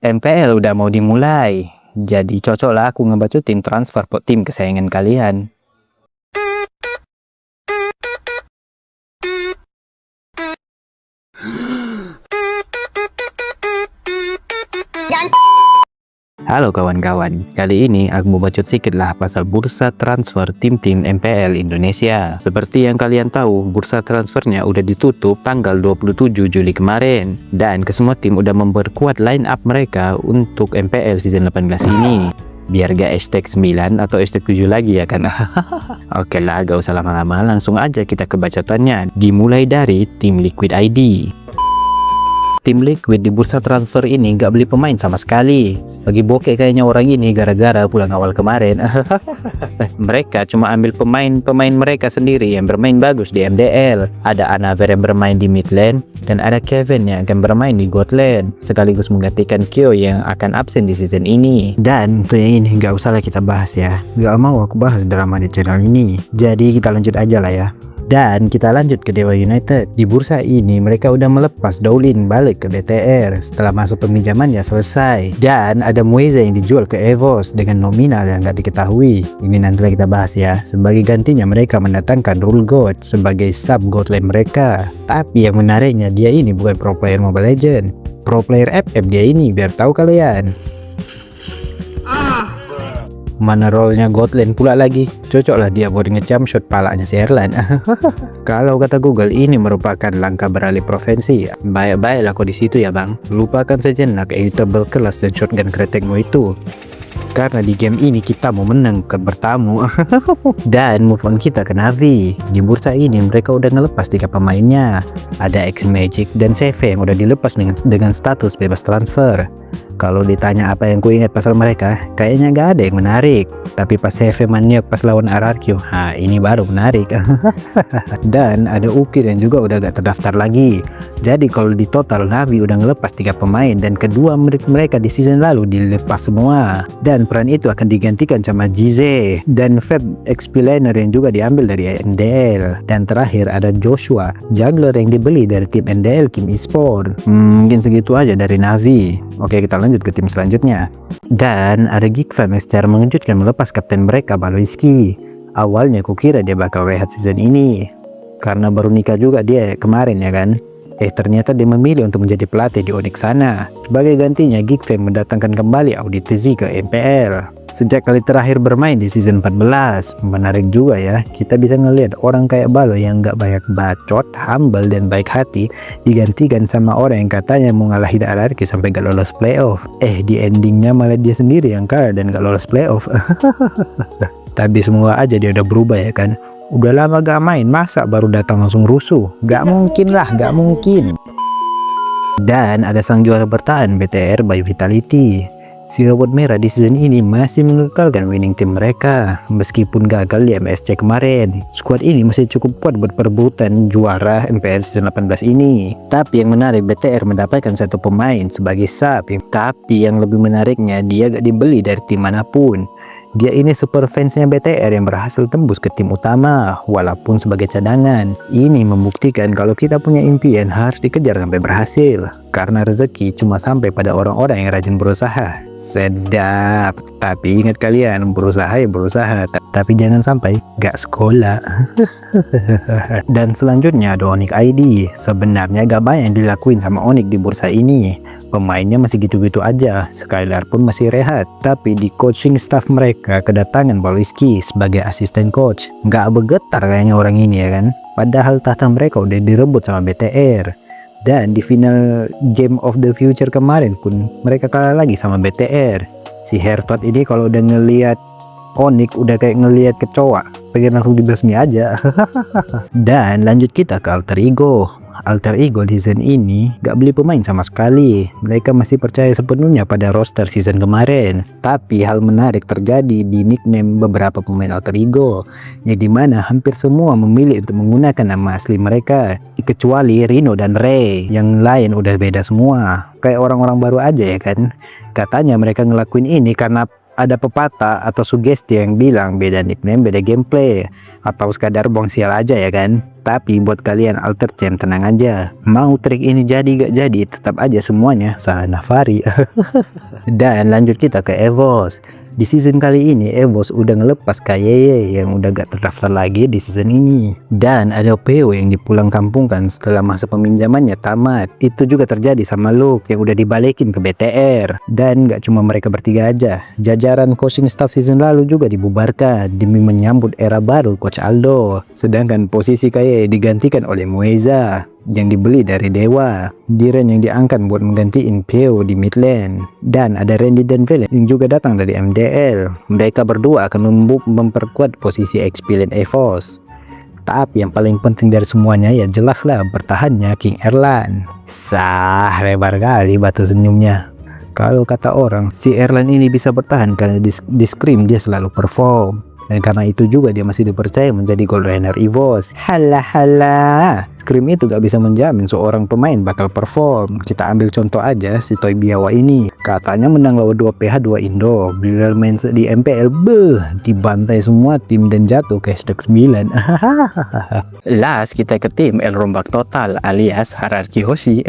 MPL udah mau dimulai, jadi cocok lah aku ngebacotin transfer tim kesayangan kalian. Halo kawan-kawan, kali ini aku mau bacot sedikit lah pasal bursa transfer tim-tim MPL Indonesia. Seperti yang kalian tahu, bursa transfernya udah ditutup tanggal 27 Juli kemarin. Dan kesemua tim udah memperkuat line up mereka untuk MPL season 18 ini. Biar gak hashtag 9 atau hashtag 7 lagi ya kan. Oke lah, gak usah lama-lama, langsung aja kita ke bacotannya. Dimulai dari tim Liquid ID. Tim Liquid di bursa transfer ini nggak beli pemain sama sekali. Lagi bokeh kayaknya orang ini gara-gara pulang awal kemarin. Mereka cuma ambil pemain mereka sendiri yang bermain bagus di MDL. Ada Anaver yang bermain di mid lane, dan ada Kevin yang akan bermain di god lane, sekaligus menggantikan Kyo yang akan absen di season ini. Dan untuk yang ini nggak usah lah kita bahas ya. Nggak mau aku bahas drama di channel ini. Jadi kita lanjut aja lah ya. Dan kita lanjut ke Dewa United. Di bursa ini mereka udah melepas Daulin balik ke BTR setelah masa peminjamannya selesai. Dan ada Mueze yang dijual ke Evos dengan nominal yang gak diketahui. Ini nanti kita bahas ya. Sebagai gantinya mereka mendatangkan Rule God sebagai sub god lane mereka. Tapi yang menariknya, dia ini bukan pro player Mobile Legends, pro player FF dia ini, biar tahu kalian. Mana role-nya god lane pula lagi. Cocok lah dia buat ngecam shot palanya si Erlan. Kalau kata Google, ini merupakan langkah beralih profesi. Baik-baik lah kok di situ ya bang. Lupakan sejenak editable kelas dan shotgun kretekmu itu. Karena di game ini kita mau menang, bukan bertamu. Dan move on kita ke Navi. Di bursa ini mereka udah ngelepas 3 pemainnya. Ada X Magic dan CV yang udah dilepas dengan status bebas transfer. Kalau ditanya apa yang ku ingat pasal mereka, kayaknya gak ada yang menarik. Tapi pas CV maniak pas lawan RRQ, ini baru menarik. Dan ada Ukir yang juga udah gak terdaftar lagi. Jadi kalau di total Navi udah ngelepas 3 pemain, dan kedua mereka di season lalu dilepas semua. Dan peran itu akan digantikan sama Jize dan Feb XP laner yang juga diambil dari NDL. Dan terakhir ada Joshua, jungler yang dibeli dari tim NDL Kim Esport. Mungkin segitu aja dari Navi. Oke, kita lanjut ke tim selanjutnya. Dan ada Geekfam yang secara mengejutkan melepas kapten mereka Baloiski. Awalnya kukira dia bakal rehat season ini, karena baru nikah juga dia kemarin ya kan. Ternyata dia memilih untuk menjadi pelatih di Onyx sana. Sebagai gantinya, Geekfam mendatangkan kembali Auditz ke MPL. Sejak kali terakhir bermain di season 14, menarik juga ya. Kita bisa ngelihat orang kayak Balo yang gak banyak bacot, humble dan baik hati, digantikan sama orang yang katanya mau ngalahin RRQ sampai gak lolos playoff. Di endingnya malah dia sendiri yang kalah dan gak lolos playoff. Tapi semua aja dia udah berubah ya kan. Udah lama gak main, masa baru datang langsung rusuh? Gak mungkin lah, gak mungkin. Dan ada sang juara bertahan BTR by Vitality. Si robot merah di season ini masih mengekalkan winning team mereka meskipun gagal di MSC kemarin. Squad ini masih cukup kuat buat perebutan juara MPL season 18 ini. Tapi yang menarik, BTR mendapatkan 1 pemain sebagai sub. Tapi yang lebih menariknya, dia gak dibeli dari tim manapun. Dia ini super fansnya BTR yang berhasil tembus ke tim utama walaupun sebagai cadangan. Ini membuktikan kalau kita punya impian harus dikejar sampai berhasil, karena rezeki cuma sampai pada orang-orang yang rajin berusaha. Sedap. Tapi ingat kalian, berusaha ya berusaha, tapi jangan sampai gak sekolah. Dan selanjutnya ada Onyx ID. Sebenarnya gak banyak yang dilakuin sama Onyx di bursa ini. Pemainnya masih gitu-gitu aja, Skylar pun masih rehat. Tapi di coaching staff mereka kedatangan Baloiski sebagai asisten coach. Nggak bergetar kayaknya orang ini ya kan. Padahal tahta mereka udah direbut sama BTR. Dan di final Game of the Future kemarin pun mereka kalah lagi sama BTR. Si Hertot ini kalau udah ngelihat Onyx udah kayak ngelihat kecoa, pengen langsung dibasmi aja. Dan lanjut kita ke Alter Ego. Alter Ego di season ini gak beli pemain sama sekali. Mereka masih percaya sepenuhnya pada roster season kemarin. Tapi hal menarik terjadi di nickname beberapa pemain Alter Ego, yang dimana hampir semua memilih untuk menggunakan nama asli mereka, kecuali Rino dan Ray. Yang lain udah beda semua, kayak orang-orang baru aja ya kan. Katanya mereka ngelakuin ini karena ada pepatah atau sugesti yang bilang beda nickname beda gameplay, atau sekadar buang sial aja ya kan. Tapi buat kalian alter champ tenang aja. Mau trik ini jadi gak jadi, tetap aja semuanya salah Nafari. Dan lanjut kita ke EVOS. Di season kali ini EVOS udah ngelepas KYY yang udah gak terdaftar lagi di season ini. Dan ada PW yang dipulang kampungkan setelah masa peminjamannya tamat. Itu juga terjadi sama Luke yang udah dibalikin ke BTR. Dan gak cuma mereka bertiga aja, jajaran coaching staff season lalu juga dibubarkan demi menyambut era baru Coach Aldo. Sedangkan posisi KYY digantikan oleh Mueza yang dibeli dari Dewa. Diren yang diangkat buat menggantiin Peo di mid lane. Dan ada Randy dan Velen yang juga datang dari MDL. Mereka berdua akan memperkuat posisi XP lane EVOS. Tapi yang paling penting dari semuanya ya jelaslah bertahannya King Erlan. Lebar kali batu senyumnya. Kalau kata orang, si Erlan ini bisa bertahan karena di scrim dia selalu perform. Dan karena itu juga dia masih dipercaya menjadi gold runner EVOS. Halah. Scrim itu gak bisa menjamin seorang pemain bakal perform. Kita ambil contoh aja si Toy Biawa ini. Katanya menang lawan 2 PH 2 Indo. Bila main di MPL, dibantai semua tim dan jatuh ke stek 9. Last kita ke tim El Rombak Total alias RRQ Hoshi.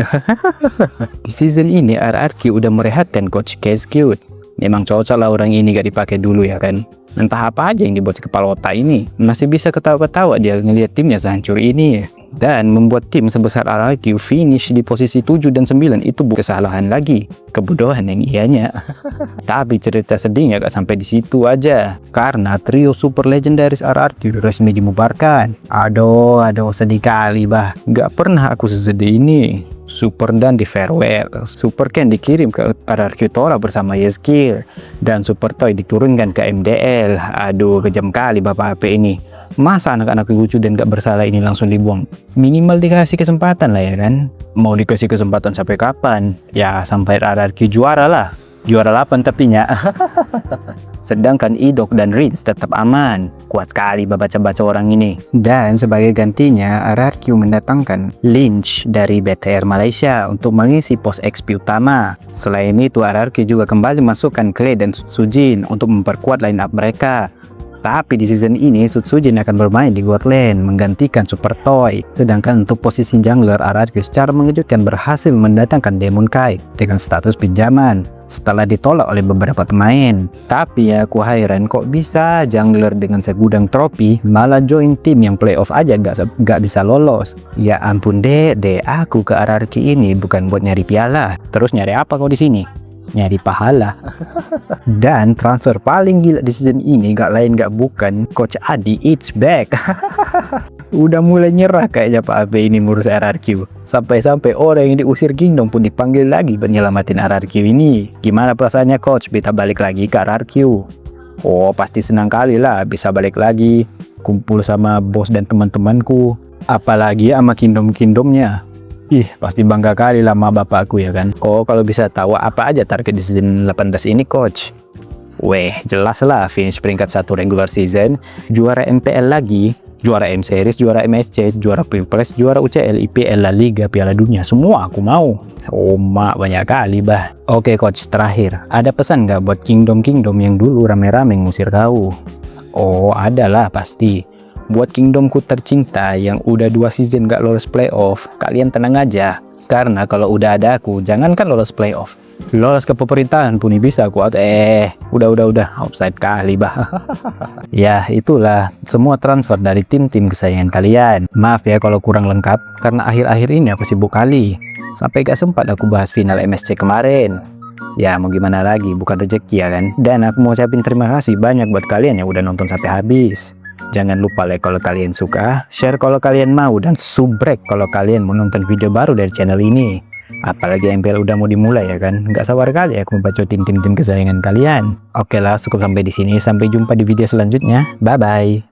Di season ini RRQ udah merehatkan coach Case Cute. Memang cocok lah orang ini gak dipakai dulu ya kan. Entah apa aja yang dibuat si kepala otak ini. Masih bisa ketawa-ketawa dia ngeliat timnya sehancur ini. Dan membuat tim sebesar RRQ finish di posisi 7 dan 9 itu bukan kesalahan lagi, kebodohan yang ianya. Tapi cerita sedihnya gak sampai di situ aja, karena trio super legendaris RRQ resmi dibubarkan. Aduh sedih kali bah. Gak pernah aku sesedih ini. Super Dan di farewell, Super Ken dikirim ke RRQ Tora bersama Yeskil, dan Super Toy diturunkan ke MDL. Aduh kejam kali bapak HP ini. Masa anak-anak lucu dan gak bersalah ini langsung dibuang? Minimal dikasih kesempatan lah ya kan. Mau dikasih kesempatan sampai kapan? Ya sampai RRQ juara lah. Juara 8 tepinya. Sedangkan Idok dan Rins tetap aman. Kuat sekali baca-baca orang ini. Dan sebagai gantinya RRQ mendatangkan Lynch dari BTR Malaysia untuk mengisi pos XP utama. Selain itu RRQ juga kembali masukkan Clay dan Sujin untuk memperkuat line up mereka. Tapi di season ini Sujin akan bermain di God Lane menggantikan Super Toy. Sedangkan untuk posisi jungler RRQ secara mengejutkan berhasil mendatangkan Demon Kai dengan status pinjaman setelah ditolak oleh beberapa pemain. Tapi ya aku heran kok bisa jungler dengan segudang trofi malah join tim yang playoff aja gak bisa lolos. Ya ampun dek, aku ke RRQ ini bukan buat nyari piala. Terus nyari apa kau di sini? Nyari pahala. Dan transfer paling gila di season ini gak lain gak bukan Coach Adi it's back. Udah mulai nyerah kayaknya Pak AB ini ngurus RRQ. Sampai-sampai orang yang diusir Kingdom pun dipanggil lagi buat nyelamatin RRQ ini. Gimana perasaannya coach bisa balik lagi ke RRQ? Oh pasti senang kali lah bisa balik lagi kumpul sama bos dan teman-temanku. Apalagi sama Kingdom-Kingdomnya. Pasti bangga kali lah sama bapakku ya kan. Oh kalau bisa tahu apa aja target di season 18 ini coach? Jelas lah finish peringkat 1 regular season, juara MPL lagi, juara M Series, juara MSC, juara Pilpres, juara UCL, IPL, La Liga, Piala Dunia, semua aku mau. Oh mak banyak kali bah. Oke coach, terakhir ada pesan nggak buat Kingdom yang dulu rame-rame ngusir kau? Oh ada lah pasti. Buat Kingdomku tercinta yang udah 2 season gak lolos playoff, kalian tenang aja. Karena kalau udah ada aku, jangankan lolos playoff, lolos ke pemerintahan pun bisa aku out. Udah offside kali bah. Ya itulah semua transfer dari tim-tim kesayangan kalian. Maaf ya kalau kurang lengkap, karena akhir-akhir ini aku sibuk kali. Sampai gak sempat aku bahas final MSC kemarin. Ya mau gimana lagi, bukan rezeki ya kan. Dan aku mau ucapin terima kasih banyak buat kalian yang udah nonton sampai habis. Jangan lupa like kalau kalian suka, share kalau kalian mau, dan subrek kalau kalian mau nonton video baru dari channel ini. Apalagi MPL udah mau dimulai ya kan. Nggak sabar kali aku membaca tim-tim kesayangan kalian. Oke lah, cukup sampai di sini. Sampai jumpa di video selanjutnya. Bye bye.